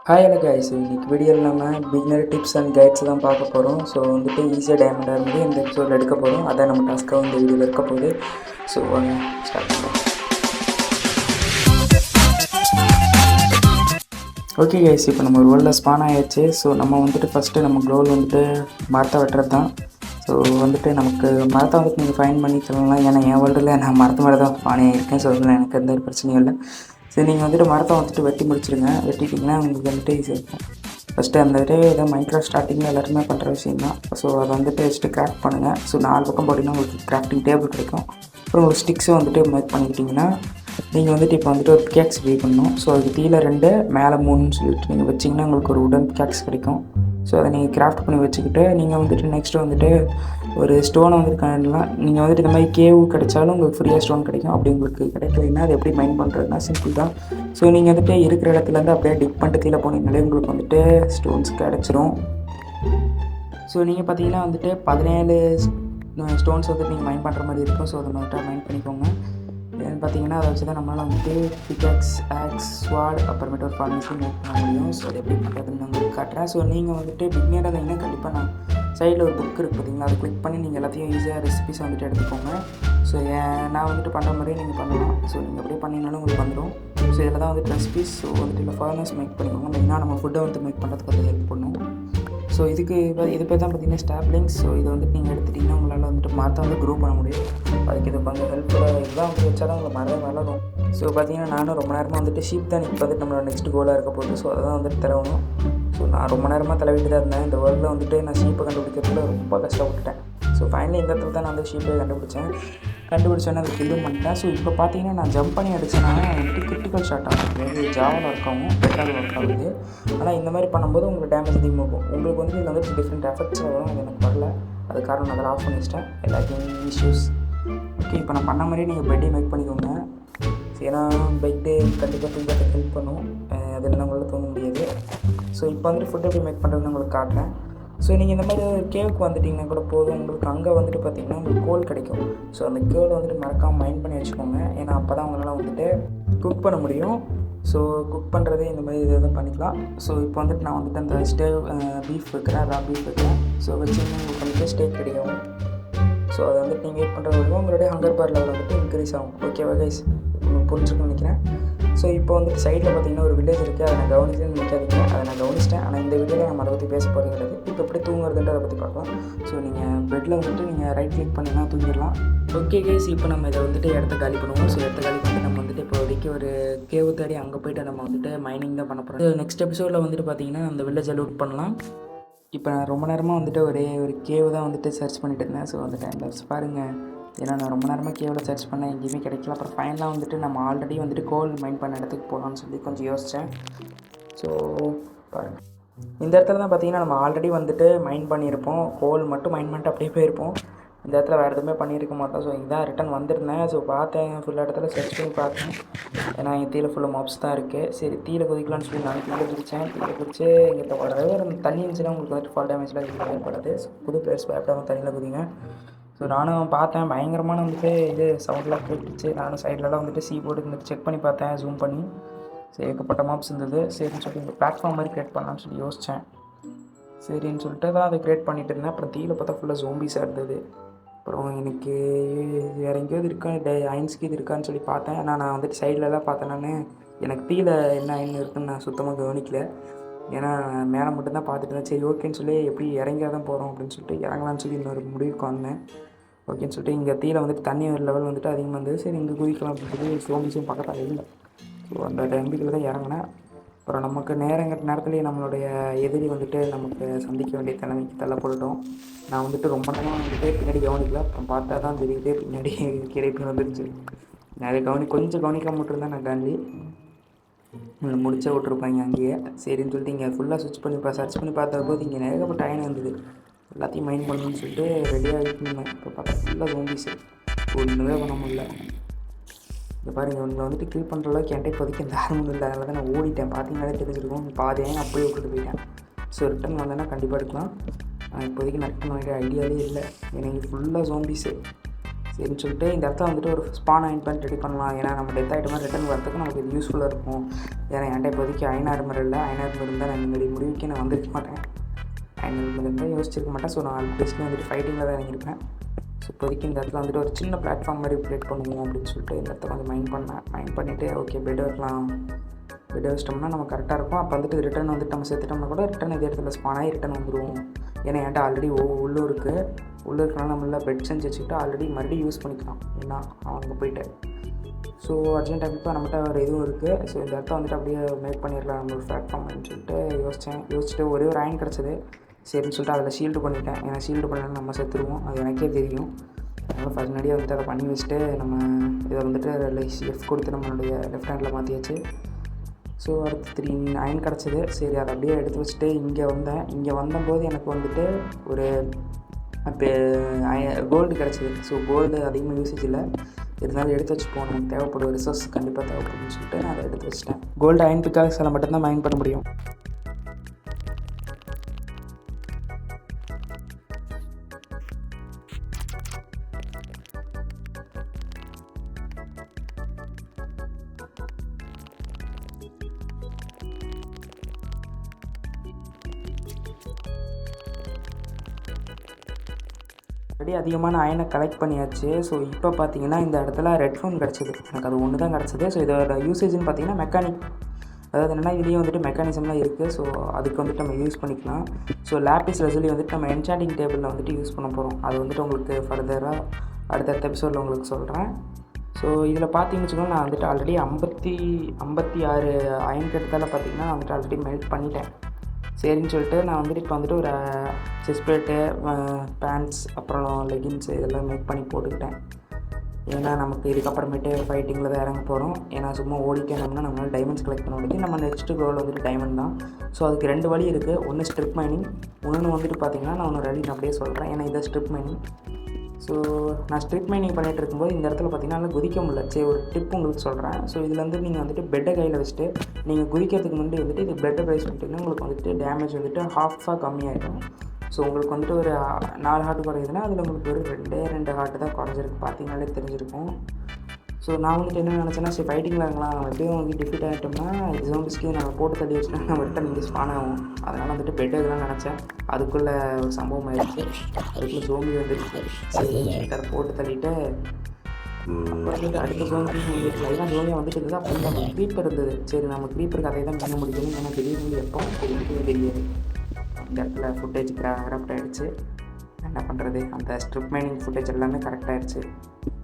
Hi hello guys, இன்னைக்கு வீடியோவில் நம்ம பிகினர் டிப்ஸ் அண்ட் கைட்ஸ் தான் பார்க்க போகிறோம். ஸோ வந்துட்டு ஈஸியாக டைமண்டாக இருந்து இந்த எபிசோடில் எடுக்க போகிறோம். அதான் நம்ம டாஸ்க்காக இந்த வீடியோவில் இருக்க போகுது. ஸோ வாங்க ஸ்டார்ட் பண்ணலாம். ஓகே கைஸ், இப்போ நம்ம ஒரு வேர்ல்டில் ஸ்பான் ஆகிடுச்சு. ஸோ நம்ம வந்துட்டு ஃபஸ்ட்டு நம்ம க்ளோவில் வந்துட்டு மரத்தை வெட்டுறது தான். ஸோ வந்துட்டு நமக்கு மரத்தை வந்துட்டு நீங்கள் ஃபைன் பண்ணி சொல்லலாம். ஏன்னா என் வேர்ல்டில் நான் மரத்து மேலே தான் ஸ்பான் ஆகியிருக்கேன். ஸோ அதில் எனக்கு எந்த பிரச்சனையும் இல்லை. சரி, நீங்கள் வந்துட்டு மரத்தை வந்துட்டு வெட்டி முடிச்சிருங்க. வெட்டிட்டிங்கன்னா உங்களுக்கு வந்துட்டு ஈஸியாக இருக்கும். ஃபஸ்ட்டு அந்த இதை மைக்ராஃப்ட் ஸ்டார்டிங்கில் எல்லாருமே பண்ணுற விஷயம் தான். ஸோ அதை வந்துட்டு ஃபஸ்ட்டு கிராஃப்ட் பண்ணுங்கள். ஸோ 4 பக்கம் போட்டிங்கன்னா உங்களுக்கு கிராஃப்டிங் டேபிள் கிடைக்கும். அப்புறம் உங்களுக்கு ஸ்டிக்ஸும் வந்துட்டு மேக் பண்ணிக்கிட்டிங்கன்னா நீங்கள் வந்துட்டு இப்போ வந்துட்டு ஒரு பிக்காக்ஸ் ரெடி பண்ணணும். ஸோ அதுக்கு கீழே 2 மேலே 3ன்னு சொல்லிட்டு நீங்கள் வச்சிங்கன்னா உங்களுக்கு ஒரு உடன் பிக்காக்ஸ் கிடைக்கும். ஸோ அதை நீங்கள் கிராஃப்ட் பண்ணி வச்சுக்கிட்டு நீங்கள் வந்துட்டு நெக்ஸ்ட்டு வந்துட்டு ஒரு ஸ்டோனை வந்துட்டு கண்டலாம். நீங்கள் வந்துட்டு இந்த மாதிரி கேவ் கிடைச்சாலும் உங்களுக்கு ஃப்ரீயாக ஸ்டோன் கிடைக்கும். அப்படி உங்களுக்கு கிடைக்கலைன்னா அது எப்படி மைண்ட் பண்ணுறதுனா சிம்பிள் தான். ஸோ நீங்கள் வந்துட்டு இருக்கிற இடத்துலேருந்து அப்படியே டிப் பண்ணிட்டு கீழே போனீங்கனாலே உங்களுக்கு வந்துட்டு ஸ்டோன்ஸ் கிடச்சிரும். ஸோ நீங்கள் பார்த்தீங்கன்னா வந்துட்டு 17 ஸ்டோன்ஸ் வந்துட்டு நீங்கள் மைண்ட் பண்ணுற மாதிரி இருக்கும். ஸோ அதை வந்துட்டு மைண்ட் பண்ணிக்கோங்க. பார்த்தீங்கன்னா அதை வச்சு தான் நம்மளால் வந்துட்டு பிக்காக்ஸ், ஆக்ஸ், ஸ்வாட், அப்புறமேட்டு ஒரு ஃபார்மேஷன் மேக் பண்ண முடியும். ஸோ அது எப்படி பண்ணுறதுன்னு நான் உங்களுக்கு காட்டுறேன். ஸோ நீங்கள் வந்துட்டு பிகினராக இருந்தீங்கன்னா கண்டிப்பாக நான் சைடில் ஒரு புக் இருக்குது பார்த்தீங்களா, அதை கிளிக் பண்ணி நீங்கள் எல்லாத்தையும் ஈஸியாக ரெசிபிஸ் வந்துட்டு எடுத்துக்கோங்க. ஸோ நான் வந்துட்டு பண்ணுற மாதிரியே நீங்கள் பண்ணலாம். ஸோ நீங்கள் அப்படியே பண்ணிங்கனாலும் உங்களுக்கு வந்துடும். ஸோ இதில் தான் வந்துட்டு ரெசிபிஸ். ஸோ வந்துட்டு இல்லை ஃபர்னஸ் மேக் பண்ணிக்கோங்க. மெயினாக நம்ம ஃபுட்டை வந்து மேக் பண்ணுறதுக்கு அது ஹெல்ப் பண்ணும். ஸோ இது பேர் தான் பார்த்தீங்கன்னா ஸ்டாப்லிங்ஸ். ஸோ இதை வந்துட்டு நீங்கள் எடுத்துட்டிங்கன்னா உங்களால் வந்துட்டு மரத்தை வந்து க்ரோ பண்ண முடியும். அதுக்கு இது கொஞ்சம் ஹெல்ப்ஃபுல்லாக இதுதான் வந்து வச்சா தான் உங்களை மரம் வளரும். ஸோ பார்த்தீங்கன்னா நானும் ரொம்ப நேரமாக வந்துட்டு ஷீப் தான் இப்போ வந்துட்டு நம்மளோட நெக்ஸ்ட் கோலாக இருக்க போகுது. ஸோ அதை தான் வந்துட்டு தரணும். ஸோ நான் ரொம்ப நேரமாக தலைவிட்டு தான் இருந்தேன். இந்த வேர்ல்டில் வந்துட்டு நான் ஷீப்பை கண்டுபிடிக்கிறதுல ரொம்ப கஷ்டப்பட்டுட்டேன். ஸோ ஃபைனலி இந்த இடத்துல தான் நான் வந்து ஷீப்பை கண்டுபிடிச்சோன்னே அதை கில்லும் பண்ணிட்டேன். ஸோ இப்போ பார்த்தீங்கன்னா நான் ஜம்ப் பண்ணி அடிச்சேன்னா வந்துட்டு கிரிட்டிக்கல் ஷாட் ஆகும். அதாவது ஜாவில் ஒர்க் ஆகும், பெட்டால் ஒர்க் ஆகுது. ஆனால் இந்த மாதிரி பண்ணும்போது உங்களுக்கு டேமேஜ் அதிகமாகும். உங்களுக்கு வந்து இதில் வந்துட்டு டிஃப்ரெண்ட் எஃபெக்ட்ஸ் வரும். அது எனக்கு வரல. அது காரணம் அதில் ஆஃப் பண்ணி வச்சிட்டேன். எல்லாத்தையும் இஷ்யூஸ். ஓகே, இப்போ நான் பண்ண மாதிரியே நீங்கள் பெட்டே மேக் பண்ணிக்கோங்க. ஏன்னா பெட்டு கண்டிப்பாக தூங்கிறதுக்கு ஹெல்ப் பண்ணும். அதில் நம்மளால் தூங்க முடியாது. ஸோ இப்போ வந்துட்டு ஃபுட் எப்படி மேக் பண்ணுறதுன்னு உங்களுக்கு காட்டுறேன். ஸோ நீங்கள் இந்த மாதிரி கேவுக்கு வந்துட்டிங்கன்னா கூட போதும். உங்களுக்கு அங்கே வந்துட்டு பார்த்திங்கன்னா உங்களுக்கு கோல் கிடைக்கும். ஸோ அந்த கோலை வந்துட்டு மறக்காமல் மைண்ட் பண்ணி வச்சுக்கோங்க. ஏன்னா அப்போ தான் உங்களால் வந்துட்டு குக் பண்ண முடியும். ஸோ குக் பண்ணுறதே இந்த மாதிரி இதை பண்ணிக்கலாம். ஸோ இப்போ வந்துட்டு நான் வந்துட்டு அந்த பீஃப் வைக்கிறேன், ரா பீஃப் வைக்கிறேன். ஸோ வச்சிங்கன்னா உங்களுக்கு வந்துட்டு ஸ்டேக் கிடைக்கும். ஸோ அதை வந்துட்டு நீங்கள் வெயிட் பண்ணுறது வரைக்கும் உங்களுடைய ஹங்கர் பார் லெவல் வந்துட்டு இன்க்ரீஸ் ஆகும். ஓகேவா கைஸ்? புரிஞ்சுக்கணும்னு நினைக்கிறேன். ஸோ இப்போ வந்துட்டு சைடில் பார்த்தீங்கன்னா ஒரு வில்லேஜ் இருக்குது. அதை நான் கவனிச்சுன்னு நினைக்காதீங்க. அதை நான் கவனிச்சிட்டேன். ஆனால் இந்த வீடியோவில் நம்ம அதை பற்றி பேச போகிறது கிடையாது. இப்போ எப்படி தூங்குறதுன்ற அதை பற்றி பார்க்கலாம். ஸோ நீங்கள் பெட்டில் வந்துட்டு நீங்கள் ரைட் கிளிக் பண்ணிங்கன்னா தூங்கிடலாம். ஓகே கைஸ், இப்போ நம்ம இதை வந்துட்டு இடத்த காலி பண்ணுவோம். ஸோ இடத்த காலி பண்ணிட்டு நம்ம வந்துட்டு இப்போதைக்கு ஒரு கேவ் தேடி அங்கே போய்ட்டு நம்ம வந்துட்டு மைனிங் தான் பண்ண போகிறோம். நெக்ஸ்ட் எபிசோடில் வந்துட்டு பார்த்தீங்கன்னா அந்த வில்லேஜை லூட் பண்ணலாம். இப்போ நான் ரொம்ப நேரமாக வந்துட்டு ஒரு கேவ் தான் வந்துட்டு சர்ச் பண்ணிட்டு இருந்தேன். ஸோ அந்த டைமில் பாருங்கள், ஏன்னா நான் ரொம்ப நேரமாக கேவில் சர்ச் பண்ணேன், எங்கேயுமே கிடைக்கல. அப்புறம் ஃபைனலாக வந்துட்டு நம்ம ஆல்ரெடி வந்துட்டு கோல் மைண்ட் பண்ண இடத்துக்கு போகலான்னு சொல்லி கொஞ்சம் யோசித்தேன். ஸோ பாருங்கள், இந்த இடத்துல தான் பார்த்தீங்கன்னா நம்ம ஆல்ரெடி வந்துட்டு மைண்ட் பண்ணியிருப்போம். கோல் மட்டும் மைண்ட் பண்ணிட்டு அப்படியே போயிருப்போம். இந்த இடத்துல வேறு எதுவுமே பண்ணியிருக்க மாட்டோம். ஸோ இதான் ரிட்டன் வந்திருந்தேன். ஸோ பார்த்தேன், ஃபுல்லாக இடத்துல சர்ச் பண்ணி பார்த்தேன். ஏன்னா என் தீயில் ஃபுல்லாக மாப்ஸ் தான் இருக்குது. சரி, தீயில் குதிக்கலான்னு சொல்லி நான் தீயில் குதித்தேன். தீயில் குதிச்சு இங்கே ஒரு தண்ணி இருந்துச்சுன்னா உங்களுக்கு வந்துட்டு ஃபால் டேமேஜ்லாம் எதுவும் ஏற்படாது. ஸோ புது பிளேயர்ஸ் பயப்படாமல் தண்ணியில் குதிங்க. ஸோ நானும் பார்த்தேன், பயங்கரமான வந்துட்டு இது சவுண்ட்லாம் கேட்டுச்சு. நானும் சைட்லலாம் வந்துட்டு போர்டு வந்துட்டு செக் பண்ணி பார்த்தேன், ஜூம் பண்ணி. சரி, ஏகப்பட்ட மாப்ஸ் இருந்தது. சரின்னு சொல்லிட்டு இந்த பிளாட்ஃபார்ம் மாதிரி க்ரியேட் பண்ணலான்னு சொல்லி யோசித்தேன். சரின்னு சொல்லிட்டு தான் அதை க்ரியேட் பண்ணிகிட்டு இருந்தேன். அப்புறம் தீயில் பார்த்தா ஃபுல்லாக ஜோம்பிஸாக இருந்தது. அப்புறம் எனக்கு வேறு எங்கேயாவது இருக்கா, அயன்ஸ்க்கு இது இருக்கான்னு சொல்லி பார்த்தேன். ஆனால் நான் வந்துட்டு சைட்லலாம் பார்த்தேன். நான் எனக்கு தீயில் என்ன அயன் இருக்குதுன்னு நான் சுத்தமாக கவனிக்கல. ஏன்னா மேலே மட்டும்தான் பார்த்துட்டு இருந்தேன். சரி, ஓகேன்னு சொல்லி எப்படி இறங்கியா தான் போகிறோம் அப்படின்னு சொல்லிட்டு இறங்கலான்னு சொல்லி இன்னொரு முடிவுக்கு வந்தேன். ஓகேன்னு சொல்லிட்டு இங்கே தீயில் வந்துட்டு தண்ணி லெவல் வந்துட்டு அதிகமாக இருந்தது. சரி, இங்கே குதிக்கலாம் அப்படின்னு சொல்லி சோம்பிஸும் பக்கத்தில் இல்லை. ஸோ அந்த நம்பிக்கையில் தான் இறங்கினேன். அப்புறம் நமக்கு நேரத்துலேயே நம்மளுடைய எதிரி வந்துட்டு நமக்கு சந்திக்க வேண்டிய தலைமைக்கு தள்ளப்பட்டுட்டோம். நான் வந்துட்டு ரொம்ப நேரம் வந்துட்டு பின்னாடி கவனிக்கல. அப்புறம் பார்த்தா தான் தெரியுது பின்னாடி கிடைப்பு வந்துருச்சு. நிறைய கொஞ்சம் கவனிக்காம விட்டுருந்தேன் நான் காந்தி முடிச்சா விட்ருப்பாங்க அங்கேயே. சரின்னு சொல்லிட்டு இங்கே ஃபுல்லாக சர்ச் பண்ணி பார்த்த போது இங்கே நிறையப்பட்ட அயன் இருந்தது. எல்லாத்தையும் மைண்ட் பண்ணணும்னு சொல்லிட்டு ரெடியாக இருக்கணும். இப்போ பார்த்தா ஃபுல்லாக ஜோம்பிஸு, ஒன்றுமே பண்ண முடியல. இப்போ பாருங்கள், இவங்களை வந்துட்டு கில் பண்ணுற அளவுக்கு என்கிட்ட இப்போதைக்கு இந்த ஆர்வம் இல்லை. அதனால தான் நான் ஓடிட்டேன். பார்த்தீங்கன்னாலே தெரிஞ்சிருக்கும். பாதியாக அப்படியே விட்டுட்டு போயிட்டேன். ஸோ ரிட்டன் வந்தேன்னா கண்டிப்பாக எடுக்கலாம். இப்போதைக்கு ரிட்டன் வாங்கிற ஐடியாவே இல்லை. எனக்கு ஃபுல்லாக ஜோம்பிஸு. சரின்னு சொல்லிட்டு இந்த இடத்துல வந்துட்டு ஒரு ஸ்பான் அயன் பண்ணி ரெடி பண்ணலாம். ஏன்னா நம்ம டெத் ஆகிட்டோம்னா ரிட்டர்ன் வரதுக்கு நமக்கு இது யூஸ்ஃபுல்லாக இருக்கும். ஏன்னா என்கிட்ட இப்போதைக்கு அயன் ஆர்மர் இல்லை. அயன் ஆர்மர் இருந்தால் நான் இந்த மாதிரி முடிவுக்கு நான் வந்திருக்க மாட்டேன். அயன் ஆர்மர் இருந்தால் யோசிச்சிருக்க மாட்டேன். ஸோ நான் பேசிக்கலி வந்துட்டு ஃபைட்டிங்கில் தான் இறங்கியிருப்பேன். ஸோ இப்போதைக்கு இந்த இடத்துல வந்துட்டு ஒரு சின்ன பிளாட்ஃபார்ம் மாதிரி க்ரியேட் பண்ணுவோம் அப்படின்னு சொல்லிட்டு இந்த இடத்துல கொஞ்சம் மைண்ட் பண்ணிவிட்டு ஓகே பெட் வைக்கலாம். பெட் வச்சிட்டோம்னா நம்ம கரெக்டாக இருக்கும். அப்போ வந்துட்டு ரிட்டர்ன் வந்துட்டு நம்ம சேர்த்துட்டோம்னா கூட ரிட்டர்ன் இதே இடத்துல ஸ்பான் ஆகி ரிட்டர்ன் வந்துடுவோம். ஏன்னா என்கிட்ட ஆல்ரெடி உள்ளே இருக்கனால நம்மள பெட் செஞ்சு வச்சுக்கிட்டு ஆல்ரெடி மறுபடியும் யூஸ் பண்ணிக்கலாம். ஏன்னா அவங்க போயிட்டு ஸோ அர்ஜென்ட் டைமுக்கு நம்மகிட்ட ஒரு இதுவும் இருக்குது. ஸோ இந்த இடத்த வந்துட்டு அப்படியே மேக் பண்ணிடலாம் நம்ம ஒரு பிளாட்ஃபார்ம்னு சொல்லிட்டு யோசிச்சுட்டு ஒரே ஒரு அயன் கிடச்சிது. சரின்னு சொல்லிட்டு அதில் ஷீல்டு பண்ணிட்டேன். ஏன்னா ஷீல்டு பண்ணாலும் நம்ம செத்துருவோம், அது எனக்கே தெரியும். அதனால் ஃபஸ்ட் முன்னாடியே வந்துட்டு அதை பண்ணி வச்சுட்டு நம்ம இதை வந்துட்டு லெஃப்ட் கொடுத்து நம்மளுடைய லெஃப்ட் ஹேண்டில் மாற்றியாச்சு. ஸோ அடுத்து 3 அயன் கிடச்சிது. சரி அதை அப்படியே எடுத்து வச்சுட்டு இங்கே வந்தபோது எனக்கு வந்துட்டு ஒரு இப்போ கோல்டு கிடச்சிது. ஸோ கோல்டு அதிகமாக யூசேஜ் இல்லை, இருந்தாலும் எடுத்து வச்சுப்போம், நமக்கு தேவைப்படும், ரிசோர்ஸ் கண்டிப்பாக தேவைப்படும்னு சொல்லிட்டு நான் அதை எடுத்து வச்சுட்டேன். கோல்டு அயன் பிக்காக்ஸில் மட்டும்தான் மைன் பண்ண முடியும். அதிகமான அயனை கலெக்ட் பண்ணியாச்சு. ஸோ இப்போ பார்த்தீங்கன்னா இந்த இடத்துல ரெட் ஃபோன் கிடச்சிது. எனக்கு அது ஒன்று தான் கிடச்சிது. ஸோ இதோட யூசேஜ்னு பார்த்தீங்கன்னா மெக்கானிக், அதாவது என்னென்னா இதுலேயே வந்துட்டு மெக்கானிசம்லாம் இருக்குது. ஸோ அதுக்கு வந்துட்டு நம்ம யூஸ் பண்ணிக்கலாம். ஸோ லேப்பிஸ் லெசுலி வந்துட்டு நம்ம என்சாண்டிங் டேபிளில் வந்துட்டு யூஸ் பண்ண போகிறோம். அது வந்துட்டு உங்களுக்கு ஃபர்தராக அடுத்தடுத்த எபிசோடில் உங்களுக்கு சொல்கிறேன். ஸோ இதில் பார்த்தீங்கன்னு வச்சுக்கோங்க, நான் வந்துட்டு ஆல்ரெடி 56 அயன் கெடுத்தால பார்த்தீங்கன்னா நான் வந்துட்டு ஆல்ரெடி மெல்ட் பண்ணிட்டேன். சரின்னு சொல்லிட்டு நான் வந்துட்டு இப்போ வந்துட்டு ஒரு செஸ்ட் பிளேட்டு, பேண்ட்ஸ், அப்புறம் லெகின்ஸு இதெல்லாம் மேக் பண்ணி போட்டுக்கிட்டேன். ஏன்னா நமக்கு இதுக்கப்புறமேட்டு ஃபைட்டிங்கில் தான் இறங்க போகிறோம். ஏன்னா சும்மா ஓடிட்டோம்னா நம்மளால் டைமண்ட்ஸ் கலெக்ட் பண்ண முடியும். நம்ம நெக்ஸ்ட்டு கோல் வந்துட்டு டைமண்ட் தான். ஸோ அதுக்கு 2 வழி இருக்குது. ஒன்று ஸ்ட்ரிப் மைனிங், இன்னொன்று வந்துட்டு பார்த்திங்கன்னா நான் ஒன்று ரெடி அப்படியே சொல்கிறேன். ஏன்னா இதை ஸ்ட்ரிப் மைனிங். ஸோ நான் ஸ்ட்ரிப் மைனிங் பண்ணிகிட்டு இருக்கும்போது இந்த இடத்துல பார்த்திங்கன்னா நல்லா குதிக்க முடியல. சரி ஒரு டிப் உங்களுக்கு சொல்கிறேன். ஸோ இதில் வந்து நீங்கள் வந்துட்டு பெட்டை கையில் வச்சுட்டு நீங்கள் குதிக்கிறதுக்கு முன்னாடி வந்துட்டு இது பெட்டை ப்ரைஸ் பண்ணிட்டீங்கன்னா உங்களுக்கு வந்துட்டு டேமேஜ் வந்துட்டு ஹாஃபாக கம்மியாகிடும். ஸோ உங்களுக்கு வந்துட்டு ஒரு 4 ஹார்ட் குறையுதுன்னா அதில் உங்களுக்கு ஒரு 2 ஹார்ட் தான் குறைஞ்சிருக்கு, பார்த்தீங்கனாலே தெரிஞ்சிருக்கும். ஸோ நான் வந்துட்டு என்ன நினச்சேன்னா சரி ஃபைட்டிங்கில் இருக்கலாம், நம்ம எப்படியும் வந்து டிஃபீட் ஆகிட்டோம்னா எக்ஸாம்பிள்ஸ்க்கு நம்ம போட்டு தள்ளி வச்சுன்னா நம்ம ரிட்டன் இங்கே ஸ்பான் ஆகும். அதனால் வந்துட்டு பெட் இதெல்லாம் நினச்சேன். அதுக்குள்ளே ஒரு சம்பவம் ஆகிடுச்சு. அதுக்குள்ளே ஜோம்பி வந்துருக்கு. சரி அதை போட்டு தள்ளிட்டு அப்புறம் வந்துட்டு அடுத்த ஜோம்பி லைனாக ஜோம்பியாக வந்துட்டு இருந்தது. அப்போ வந்து நம்ம க்ரீப்பர் இருந்தது. சரி நம்ம க்ரீப்பருக்கு அதை தான் பண்ண முடியும். ஏன்னா திடீர்னு எப்போ தெரியாது. இந்த இடத்துல ஃபுட்டேஜ் கரெக்ட் ஆகிடுச்சு. என்ன பண்ணுறது, அந்த ஸ்ட்ரிப் மைனிங் ஃபுட்டேஜ் எல்லாமே கரெக்ட் ஆகிடுச்சு.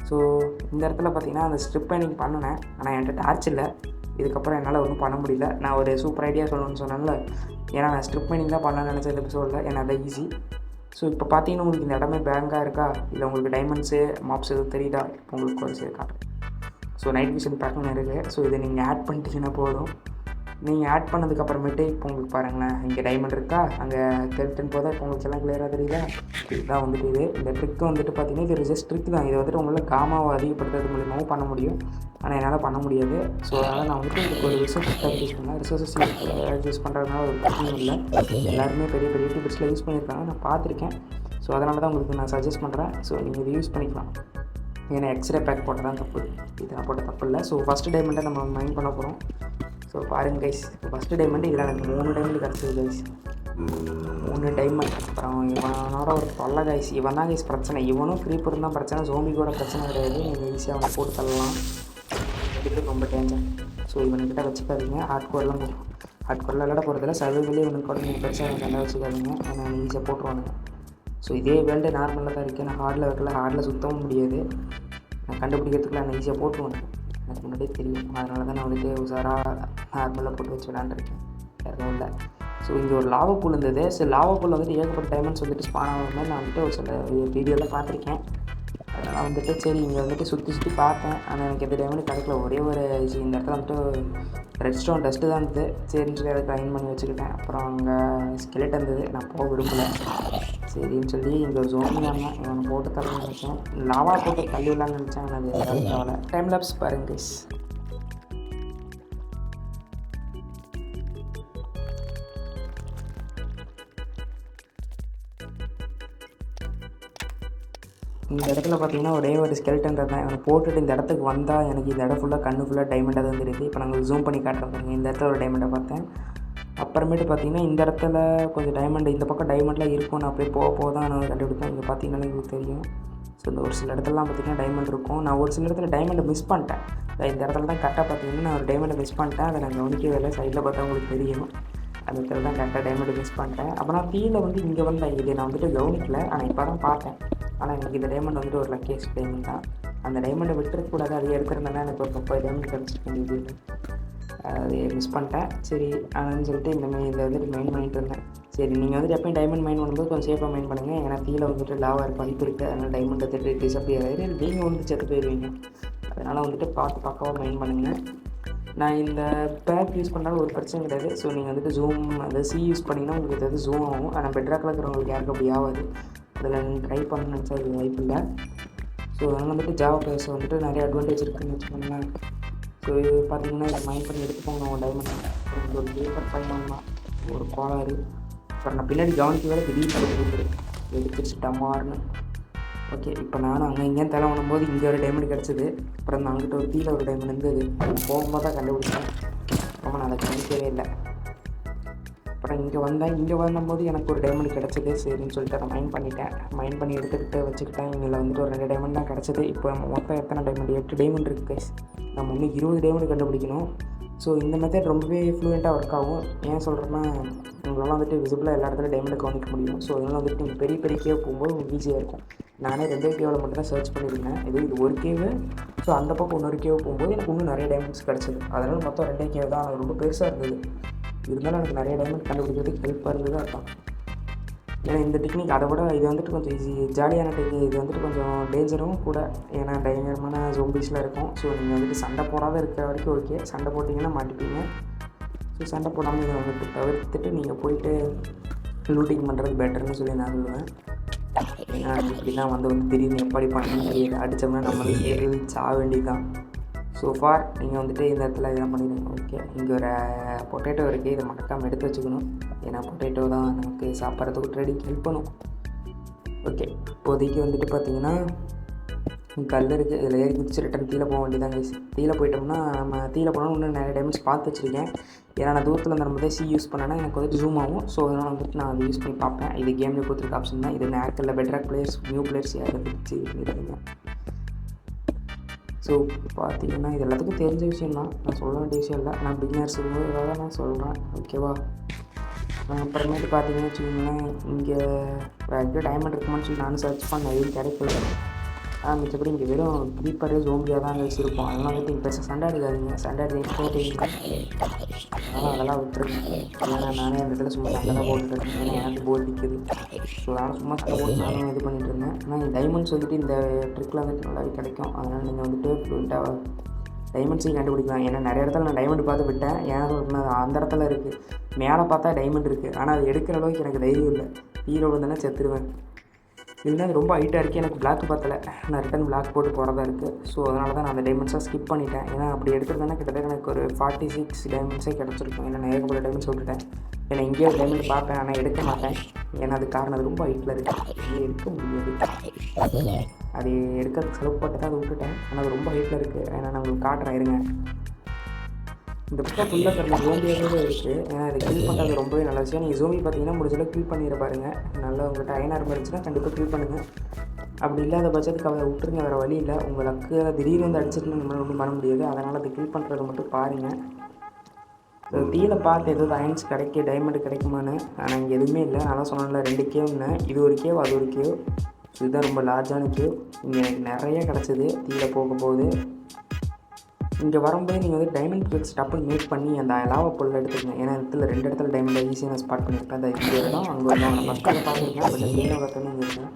ஸோ இந்த இடத்துல பார்த்திங்கன்னா அந்த ஸ்ட்ரிப் மைனிங் பண்ணினேன். ஆனால் என்கிட்ட டார்ச் இல்லை. இதுக்கப்புறம் என்னால் ஒன்றும் பண்ண முடியல. நான் ஒரு சூப்பர் ஐடியா சொல்லணும்னு சொன்னேன்ல, ஏன்னா நான் ஸ்ட்ரிப் மைனிங் தான் பண்ணலான்னு நினச்ச எபிசோடில். ஏன்னா அதை ஈஸி. ஸோ இப்போ பார்த்தீங்கன்னா உங்களுக்கு இந்த இடமே பேங்காக இருக்கா, இல்லை உங்களுக்கு டைமண்ட்ஸு மாப்ஸ் எதுவும் தெரியுதா, இப்போ உங்களுக்கு ஒரு சரி காட்டுறேன். ஸோ நைட் விஷன் பேக்னு இருக்குது. ஸோ இதை நீங்கள் ஆட் பண்ணிட்டீங்கன்னா போதும். நீங்கள் ஆட் பண்ணதுக்கப்புறமேட்டு இப்போ உங்களுக்கு பாருங்களேன், இங்கே டைமண்ட் இருக்கா, அங்கே கெல்டன் போதா, இப்போ உங்களுக்கு எல்லாம் கிளியராக தெரியுதா. இதுதான் வந்துட்டு இந்த ட்ரிக்கு வந்துட்டு பார்த்தீங்கன்னா இது ஜஸ்ட் ட்ரிக் தான். இதை வந்துட்டு உங்களால் காமாவை அதிகப்படுத்துறது மூலியமாகவும் பண்ண முடியும். ஆனால் என்னால் பண்ண முடியாது. ஸோ அதனால் நான் வந்துட்டு இதுக்கு ஒரு ரிசோர்ஸஸ் யூஸ் பண்ணேன். ரிசோர்ஸஸ் யூஸ் பண்ணுறதுனால ஒரு பிரச்சனையும் இல்லை. எல்லாருமே பெரிய பெரிய யூடியூபர்ஸில் யூஸ் பண்ணியிருக்காங்க, நான் பார்த்துருக்கேன். ஸோ அதனால தான் உங்களுக்கு நான் சஜஸ்ட் பண்ணுறேன். ஸோ நீங்கள் இதை யூஸ் பண்ணிக்கலாம். ஏன்னா எக்ஸ்ரே பேக் போட்டால் தான் தப்பு, இது நான் போட்ட தப்பு இல்லை. ஸோ ஃபஸ்ட்டு டைமண்ட்டை நம்ம மைண்ட் பண்ண போகிறோம். ஸோ பாருங்கள் கைஸ், ஃபஸ்ட்டு டைமண்ட் இதில் எனக்கு 3 டைமண்ட் கிடச்சிது கைஸ். 3 டைமண்ட். அப்புறம் இவனோட ஒரு தொல்லை கைஸ், இவன் தான் கைஸ் பிரச்சனை. இவனும் க்ரீப்பர் தான் பிரச்சனை, ஜோம்பி கூட பிரச்சனை கிடையாது. நீங்கள் ஈஸியாக அவனை போட்டு தள்ளலாம். எடுக்கிறது ரொம்ப டேஞ்சர். ஸோ இவன்கிட்ட வச்சுக்காதீங்க. ஹார்ட் கோரில் விளாட போகிறதில்ல, சர்வைவிலே இவனுக்கு கூட நீங்கள் பெருசாக சண்டை வச்சுக்காதீங்க. ஆனால் ஈஸியாக போட்டுருவானுங்க. ஸோ இதே வேல்டு நார்மலாக தான் இருக்குது. நான் ஹார்டில் வைக்கல, ஹார்டில் சுத்தவும் முடியாது. நான் கண்டுபிடிக்கிறதுக்குலாம் நான் ஈஸியாக போட்டுருவேன், எனக்கு முன்னாடியே தெரியும். அதனால தான் நான் வந்துட்டு உசாராக நார்மலாக போட்டு வச்சு விளாண்டுருக்கேன், வேறு இல்லை. ஸோ இங்கே ஒரு லாவா பூல் இருந்தது. ஸோ லாவா பூலில் வந்துட்டு ஏகப்பட்ட டைமண்ட்ஸ் வந்துட்டு ஸ்பான் ஆகிற மாதிரி நான் வந்துட்டு ஒரு சில வீடியோவில் பார்த்துருக்கேன். அதனால் வந்துட்டு சரி இங்கே வந்துட்டு சுற்றி பார்த்தேன். ஆனால் எனக்கு எந்த டைமண்ட் கிடைக்கல. ஒரே ஒரு இந்த இடத்துல வந்துட்டு ரெட் ஸ்டோன் டஸ்ட்டு தான் இருந்தது. சரின்னு சொல்லி அதை க்ளைன் பண்ணி வச்சுக்கிட்டேன். அப்புறம் அங்கே ஸ்கெலெட் இருந்தது, நான் போக விரும்பலை. சரின்னு சொல்லி இங்கே ஒரு ஜோனியாங்க இவனை போட்டு தள்ளி நினச்சேன், லாவா போட்டு தள்ளி விடலான்னு நினச்சேன். ஆனால் அது எதாவது தேவை. டைம் லேப்ஸ் பாருங்க கைஸ். இந்த இடத்துல பார்த்தீங்கன்னா ஒரே ஒரு ஸ்கெல்டன் தான். இவனை போட்டுட்டு இந்த இடத்துக்கு வந்தால் எனக்கு இந்த இடம் ஃபுல்லாக கண்ணு ஃபுல்லாக டைமண்டாக தான் இருக்குது. இப்போ நாங்கள் ஜூம் பண்ணி காட்டுறோம். இந்த இடத்துல ஒரு டைமண்டை பார்த்தேன். அப்புறமேட்டு பார்த்தீங்கன்னா இந்த இடத்துல கொஞ்சம் டைமண்ட், இந்த பக்கம் டைமண்ட்லாம் இருக்கும். நான் அப்படியே போக தான் நான் கண்டுபிடிப்பேன். இங்கே பார்த்தீங்கன்னா எங்களுக்கு தெரியும். ஸோ இந்த ஒரு சில இடத்துலலாம் பார்த்திங்கன்னா டைமண்ட் இருக்கும். நான் ஒரு சில இடத்துல டைமண்டை மிஸ் பண்ணிட்டேன். இந்த இடத்துல தான் கரெக்டாக பார்த்தீங்கன்னா நான் ஒரு டைமண்டை மிஸ் பண்ணிட்டேன். அதை நான் கவனிக்கவே இல்லை. சைடில் பார்த்தா உங்களுக்கு தெரியும். அந்த இடத்துல தான் கரெக்டாக டைமண்டை மிஸ் பண்ணிட்டேன். அப்போ நான் கீழே வந்து இங்கே வந்தேன். இது நான் வந்துட்டு கவனிக்கல. ஆனால் இப்போ தான் பார்த்தேன். ஆனால் எனக்கு இந்த டைமண்ட் வந்துட்டு ஒரு லக்கேஜ் டைமண்ட் தான். அந்த டைமண்டை விட்டுறக்கூடாது. அது எடுக்கிறதுனால எனக்கு ஒரு 30 டைமண்ட் கிடச்சிருக்கு. இது அது மிஸ் பண்ணிட்டேன். சரி அப்படின்னு சொல்லிட்டு இந்த வந்துட்டு மைன் பண்ணிட்டு இருந்தேன். சரி நீங்கள் வந்துட்டு எப்பயும் டைமண்ட் மைன் பண்ணும்போது கொஞ்சம் சேஃபாக மைன் பண்ணுங்கள். ஏன்னா கீழே வந்துட்டு லாவாக இருக்க வாய்ப்பு இருக்குது. அதனால் டைமண்ட் எடுத்துகிட்டு டிசப்பியர் ஆகிடும். நீங்கள் வந்துட்டு செத்து போயிடுவீங்க. அதனால் வந்துட்டு பக்காவாக மைன் பண்ணுங்கள். நான் இந்த பேக் யூஸ் பண்ணாலும் ஒரு பிரச்சனை கிடையாது. ஸோ நீங்கள் வந்துட்டு ஜூம் அந்த யூஸ் பண்ணிங்கன்னா உங்களுக்கு ஏதாவது ஜூம் ஆகும். ஆனால் பெட்ராக்கில் இருக்கிறவங்களுக்கு யாருக்கு அப்படி ஆகாது. அதில் நீங்கள் ட்ரை பண்ணணும்னு நினச்சா அது வாய்ப்பு இல்லை. ஸோ அதனால் வந்துட்டு ஜாவா பேஸ் வந்துட்டு நிறைய அட்வான்டேஜ் இருக்குதுன்னு வச்சுக்கோங்களேன். ஸோ இது பார்த்தீங்கன்னா இதை மைண்ட் பண்ணி எடுத்துக்கோங்க. உங்கள் டைமண்ட் ஒரு பேப்பர் பயணம்னா ஒரு கோளாறு. அப்புறம் நான் பின்னாடி கவனிக்க திடீர்னு எடுத்துச்சு டமார்னு. ஓகே, இப்போ நானும் அங்கே இங்கேயும் தலை பண்ணும்போது இங்கே ஒரு டைமண்ட் கிடச்சிது. அப்புறம் நான் அங்கிட்ட ஒரு கீழே ஒரு டைமண்ட் இருந்தது. போகும்போது தான் கண்டுபிடிச்சேன். ரொம்ப நான் அதை கவனிக்கவே இல்லை. அப்புறம் இங்கே வந்தபோது எனக்கு ஒரு டைமண்ட் கிடச்சிது. சரின்னு சொல்லிட்டு அதை மைண்ட் பண்ணிட்டேன். மைண்ட் பண்ணி எடுத்துக்கிட்டு வச்சுக்கிட்டேன். இதில் வந்துட்டு ஒரு 2 டைமண்ட் தான் கிடச்சிது. இப்போ நம்ம மொத்தம் எத்தனை டைமண்ட்? 8 டைமண்ட் இருக்குது கைஸ். நம்ம இன்னும் 20 டைமண்ட் கண்டுபிடிக்கணும். ஸோ இந்த மெத்தட் ரொம்பவே ஃப்ளூயண்ட்டாக ஒர்க் ஆகும். ஏன் சொல்கிறேன்னா உங்களால் வந்துட்டு விசிபிளாக எல்லா இடத்துலையும் டைமண்டை கவனிக்க முடியும். ஸோ அதனால் வந்துட்டு நீங்கள் பெரிய பெரிய கேவ் போகும்போது உங்களுக்கு ஈஸியாக இருக்கும். நானே 2 கேவில் மட்டும் தான் சர்ச் பண்ணியிருந்தேன். இது ஒரு கேவு. ஸோ அந்த பக்கம் இன்னொரு கேவ் போகும்போது எனக்கு இன்னும் நிறைய டைமண்ட்ஸ் கிடச்சிது. அதனால் மொத்தம் 2 கேவ் தான். அது ரொம்ப பெருசாக இருந்தது. இருந்தாலும் எனக்கு நிறைய டைமண்ட் கண்டுபிடிக்கிறதுக்கு ஹெல்ப்பாக இருந்தது. அதான் ஏன்னா இந்த டெக்னிக் அதை விட இது வந்துட்டு கொஞ்சம் ஜாலியான டெக்னிக். இது வந்துட்டு கொஞ்சம் டேஞ்சரும் கூட. ஏன்னா பயங்கரமான ஜோம்பிஸ்லாம் இருக்கும். ஸோ நீங்கள் வந்துட்டு சண்டை போடாத இருக்கிற வரைக்கும் ஓகே. சண்டை போட்டிங்கன்னா மாட்டிப்பீங்க. ஸோ சண்டை போடாமல் இதை வந்துட்டு தவிர்த்துட்டு நீங்கள் போயிட்டு லூட்டிங் பண்ணுறது பெட்டர்னு சொல்லி நான் சொல்லுவேன். ஏன்னா இப்படிலாம் வந்து திடீர்னு எப்படி பண்ணி அடித்தோம்னா நம்மளுக்கு ஏறி சாக வேண்டியது தான். ஸோ ஃபார் நீங்கள் வந்துட்டு இந்த இடத்துல இதெல்லாம் பண்ணிடுங்க. ஓகே, இங்கே ஒரு பொட்டேட்டோ இருக்குது. இதை மறக்காமல் எடுத்து வச்சுக்கணும். ஏன்னா பொட்டேட்டோ தான் நமக்கு சாப்பிட்றதுக்கு ரெடிக்கு ஹெல்ப் பண்ணும். ஓகே, இப்போதைக்கு வந்துட்டு பார்த்தீங்கன்னா கல் இருக்குது. இதில் ஏறி குதிச்சு ரிட்டன் கீழே போக வேண்டியதாங்க. கீழே போயிட்டோம்னா நம்ம கீழே போனாலும் இன்னும் நிறைய டைமண்ட்ஸ் பார்த்து வச்சுருக்கேன். ஏன்னா நான் தூரத்தில் இந்த நம்ம யூஸ் பண்ணேன்னா எனக்கு வந்துட்டு ஜூம் ஆகும். ஸோ அதனால் வந்துட்டு நான் அதை யூஸ் பண்ணி பார்ப்பேன். இது கேமில் கொடுத்துருக்க ஆப்ஷன் தான். இது நேரத்தில் பெட்ராக் பிளேயர்ஸ் நியூ பிளேயர்ஸ் யாரும் வச்சு பண்ணிடுறீங்க. ஸோ பார்த்தீங்கன்னா இது எல்லாத்துக்கும் தெரிஞ்ச விஷயம் தான். நான் சொல்ல வேண்டிய விஷயம் இல்லை. நான் பிகினர்ஸ் இருக்கும்போது நான் சொல்கிறேன். ஓகேவா? அப்புறமேட்டு பார்த்தீங்கன்னு வச்சுக்கோங்களேன், இங்கே வேறு டைமண்ட் இருக்குமான்னு சொல்லி நானும் சர்ச் பண்ணேன். எதுவும் கிடைக்கல. மிச்சப்படி இங்கே வெறும் க்ரீப்பரு ஜோம்பியாக தான் வச்சுருப்போம். அதெல்லாம் வந்துட்டு இங்கே பெருசாக சண்டை எடுக்காதீங்க. சண்டை எடுத்து போட்டுங்க. அதெல்லாம் விட்டுருங்க. ஏன்னா நானே அந்த இடத்துல சும்மா சண்டை தான் போட்டுட்டு இருக்கேன். ஏன்னா எனக்கு போர் அடிக்குது. ஸோ அதனால் சும்மா சண்டை போட்டு நானும் இது பண்ணிட்டு இருந்தேன். ஆனால் டைமண்ட்ஸ் வந்துட்டு இந்த ட்ரிக்கில் வந்துட்டு நல்லாவே கிடைக்கும். அதனால் நீங்கள் வந்துட்டு ஃப்ளூயண்ட்டாக டைமண்ட்ஸையும் கண்டுபிடிக்கலாம். ஏன்னா நிறைய இடத்துல நான் டைமண்ட் பார்த்து விட்டேன். ஏன்னா சொல்கிறேன் அந்த இடத்துல இருக்குது. மேலே பார்த்தா டைமண்ட் இருக்குது. ஆனால் அது எடுக்கிற அளவுக்கு எனக்கு தைரியம் இல்லை. ஹீரோ வந்தேன்னா செத்துருவேன். இல்லைன்னா அது ரொம்ப ஹைட்டாக இருக்குது. எனக்கு பிளாக் பார்த்தல. நான் ரிட்டன் பிளாக் போட்டு போகிறதா இருக்குது. ஸோ அதனால தான் நான் அந்த டைமண்ட்ஸாக ஸ்கிப் பண்ணிட்டேன். ஏன்னா அப்படி எடுத்துருந்தேன்னா கிட்டத்தட்ட எனக்கு ஒரு 46 டைமண்ட்ஸே கிடச்சிருக்கும். ஏன்னா நான் ஏகப்பட்ட டைமண்ட்ஸ் விட்டுட்டேன். ஏன்னா இங்கேயே ஒரு டைமண்ட் பார்ப்பேன், ஆனால் எடுக்க மாட்டேன். ஏன்னா அது காரணம் அது ரொம்ப ஹைட்டில் இருக்குது. இங்கே எடுக்க முடியாது. அது எடுக்கிறதுக்கு செலவு போட்டு தான் அதை விட்டுட்டேன். ஆனால் அது ரொம்ப ஹைட்டில் இருக்குது. ஏன்னா நான் உங்களுக்கு காட்டுறேன் இருங்க. இந்த பக்கம் ஃபுல்லாக தரல ஜோம்பியாகவே இருக்குது. ஏன்னா அதை கில் பண்ணுறது ரொம்பவே நல்ல விஷயம். நீங்கள் ஜோம்பி பார்த்தீங்கன்னா முடிஞ்சளவு கில் பண்ணிட பாருங்கள். நல்லா உங்கள்கிட்ட அயனாக இருந்துச்சுன்னா கண்டிப்பாக கில் பண்ணுங்கள். அப்படி இல்லாத பட்சத்துக்கு அவரை விட்டுருங்க. வேறு வழி இல்லை. உங்கள் லக்கு திடீர்னு வந்து அடிச்சுட்டு நம்மளால் ஒன்றும் பண்ண முடியாது. அதனால் அதை கில் பண்ணுறதை மட்டும் பாருங்கள். தீயில பார்த்து எதாவது அயன்ஸ் டைமண்ட் கிடைக்குமான்னு. ஆனால் இங்கே எதுவுமே இல்லை. நான் சொன்னேன்ல 2 கேவ்னு. இது ஒரு கேவ், அது ஒரு கேவ். இதுதான் ரொம்ப லார்ஜான கேவ். இங்கே எனக்கு நிறைய கிடச்சிது தீயில போகும்போது. இங்கே வரும்போது நீங்கள் வந்து டைமண்ட் பிக்ஸ் டப்புன்னு மேக் பண்ணி அந்த லாவா பொருள் எடுத்துக்கங்க. ஏன்னா இடத்துல 2 இடத்துல டைமண்டை ஈஸியாக நான் ஸ்பாட் பண்ணியிருப்பேன். அந்த இங்கே இடம் அங்கே வரும். நான் ஃபஸ்ட்டு பார்த்துருக்கேன். பட் மெயினாக பார்த்தோன்னு இங்கே இருக்கேன்.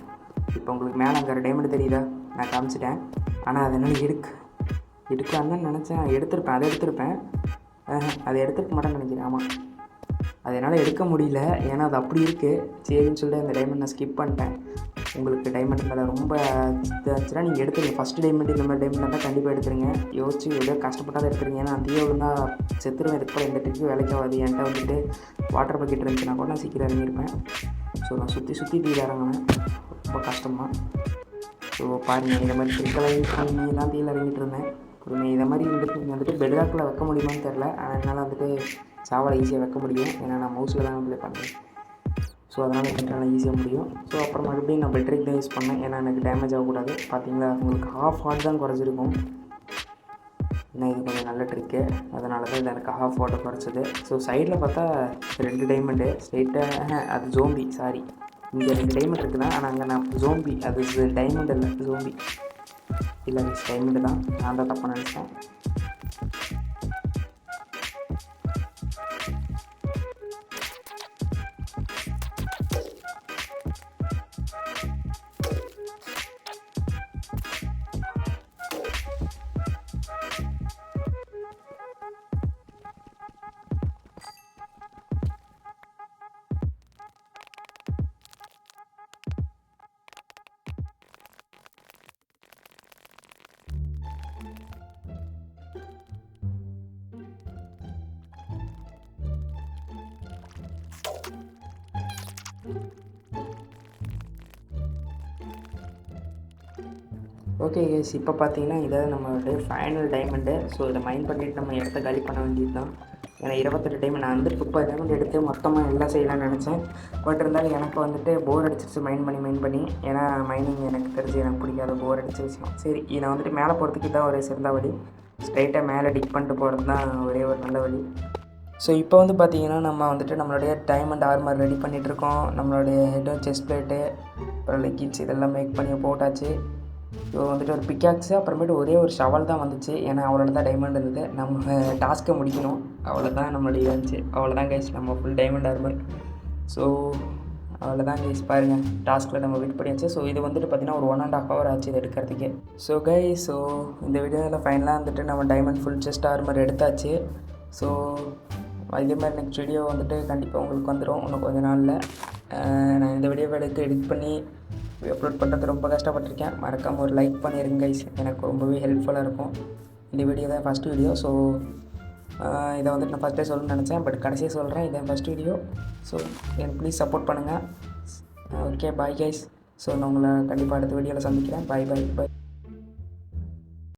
இப்போ உங்களுக்கு மேலே அங்கே டைமண்ட் தெரியுதா? நான் காமிச்சிட்டேன். ஆனால் அது என்னால் எடுக்கலான்னு நினச்சேன். எடுத்திருப்பேன். அதை எடுத்துருக்க மாட்டேன்னு நினைக்கிறேன். ஆமாம், அது என்னால் எடுக்க முடியல. ஏன்னா அது அப்படி இருக்குது. சரின்னு சொல்லிட்டு அந்த டைமண்ட் நான் ஸ்கிப் பண்ணிட்டேன். உங்களுக்கு டைமண்ட் மேலே ரொம்ப இதாச்சுன்னா நீங்கள் எடுத்துருங்க. ஃபஸ்ட்டு டைமண்ட் இந்த மாதிரி டைமண்ட் தான் கண்டிப்பாக எடுத்துருங்க. யோசிச்சு எப்படியோ கஷ்டப்பட்டாத எடுத்துருங்க. ஏன்னா தீய விழுந்தால் செத்துருவேன். இதுக்கு இந்த ட்ரிக்கு வேலைக்கு ஆகாது. என்கிட்ட வந்துட்டு வாட்டர் பக்கெட் இருந்துச்சுன்னா கூட நான் சீக்கிரம் இறங்கியிருப்பேன். ஸோ நான் சுற்றி தீர இறங்கினேன். ரொம்ப கஷ்டமாக. ஸோ பாருங்கள், இந்த மாதிரி ட்ரிக்கெல்லாம் தீயில் இறங்கிட்டு இருந்தேன். இதை மாதிரி வந்துட்டு பெட்ராக்கில் வைக்க முடியுமான்னு தெரில. ஆனால் என்னால் வந்துட்டு சாவலை ஈஸியாக வைக்க முடியும். ஏன்னா நான் மவுஸில் தான் ப்ளே பண்ணுறேன். ஸோ அதனால் என்னால் ஈஸியாக முடியும். ஸோ அப்புறம் மறுபடியும் நான் பெட்ரிக் தான் யூஸ் பண்ணேன். ஏன்னா எனக்கு டேமேஜ் ஆகக்கூடாது. பார்த்தீங்களா, உங்களுக்கு ஹாஃப் ஹார்ட் தான் குறைஞ்சிருக்கும். ஏன்னா இது கொஞ்சம் நல்ல ட்ரிக்கு, அதனால தான் இது எனக்கு ஹாஃப் ஹார்ட்டை குறைச்சது. ஸோ சைடில் பார்த்தா 2 டைமண்டு ஸ்ட்ரெயிட்டாக, அது ஜோம்பி, சாரி, இங்கே 2 டைமண்ட் இருக்குதுன்னா, ஆனால் அங்கே நான் ஜோம்பி, அது டைமண்ட் இல்லை, ஜோம்பி இல்லை, டைமண்டு தான். நான் தான் தப்பாக நினச்சேன். ஓகே கைஸ், இப்போ பார்த்தீங்கன்னா இதாவது நம்மளுடைய ஃபைனல் டைமண்டு. ஸோ இதை மைண்ட் பண்ணிவிட்டு நம்ம இடத்த காலி பண்ண வேண்டியது தான். ஏன்னா 28 டைமண்ட், நான் வந்து 30 டைமண்ட் எடுத்து மொத்தமாக எல்லாம் செய்யலாம்னு நினச்சேன். பட் இருந்தாலும் எனக்கு வந்துட்டு போர் அடிச்சிருச்சு மைண்ட் பண்ணி. ஏன்னா மைனிங் எனக்கு தெரிஞ்சு எனக்கு பிடிக்காத போர் அடிச்ச விஷயம். சரி, நான் வந்துட்டு மேலே போகிறதுக்கு இதான் ஒரே சிறந்த வழி. ஸ்ட்ரைட்டாக மேலே டிக் பண்ணிட்டு போகிறது தான் ஒரே ஒரு நல்ல வழி. ஸோ இப்போ வந்து பார்த்திங்கன்னா நம்ம வந்துட்டு நம்மளுடைய டைமண்ட் ஆர்மர் ரெடி பண்ணிகிட்ருக்கோம். நம்மளுடைய ஹெட்டும் செஸ்ட் பிளேட்டு அப்புறம் லெக்கின்ஸ் இதெல்லாம் மேக் பண்ணி போட்டாச்சு. ஸோ வந்துட்டு ஒரு பிக்காக்ஸு, அப்புறமேட்டு ஒரே ஒரு ஷவல் தான் வந்துச்சு. ஏன்னா அவ்வளோ தான் டைமண்ட் இருந்தது. நம்ம டாஸ்க்கை முடிக்கணும், அவ்வளோதான் நம்மளுடைய இருந்துச்சு. அவ்வளோதான் கைஸ், நம்ம ஃபுல் டைமண்ட் ஆர்மர். ஸோ அவ்வளோதான் கைஸ், பாருங்கள், டாஸ்க்கில் நம்ம வெயிட் பண்ணியாச்சு. ஸோ இது வந்துட்டு பார்த்திங்கன்னா ஒரு 1.5 hour ஆச்சு இது எடுக்கிறதுக்கே. ஸோ கைஸ், ஸோ இந்த வீடியோவில் ஃபைனலாக வந்துட்டு நம்ம டைமண்ட் ஃபுல் செஸ்ட் ஆர்மர் எடுத்தாச்சு. ஸோ இதே மாதிரி நெக்ஸ்ட் வீடியோ வந்துட்டு கண்டிப்பாக உங்களுக்கு வந்துடும் இன்னும் கொஞ்சம் நாளில். நான் இந்த வீடியோவை எடிட் பண்ணி அப்லோட் பண்ணுறது ரொம்ப கஷ்டப்பட்டிருக்கேன். மறக்காமல் ஒரு லைக் பண்ணிடுங்க கைஸ், எனக்கு ரொம்பவே ஹெல்ப்ஃபுல்லாக இருக்கும். இந்த வீடியோ தான் ஃபஸ்ட் வீடியோ. ஸோ இதை வந்துட்டு நான் ஃபஸ்ட்டே சொல்லணும்னு நினச்சேன், பட் கடைசியாக சொல்கிறேன், இதான் ஃபஸ்ட் வீடியோ. ஸோ எனக்கு ப்ளீஸ் சப்போர்ட் பண்ணுங்கள். Okay, bye guys. ஸோ நான் உங்களை கண்டிப்பாக அடுத்த வீடியோவில் சந்திக்கிறேன். பாய்.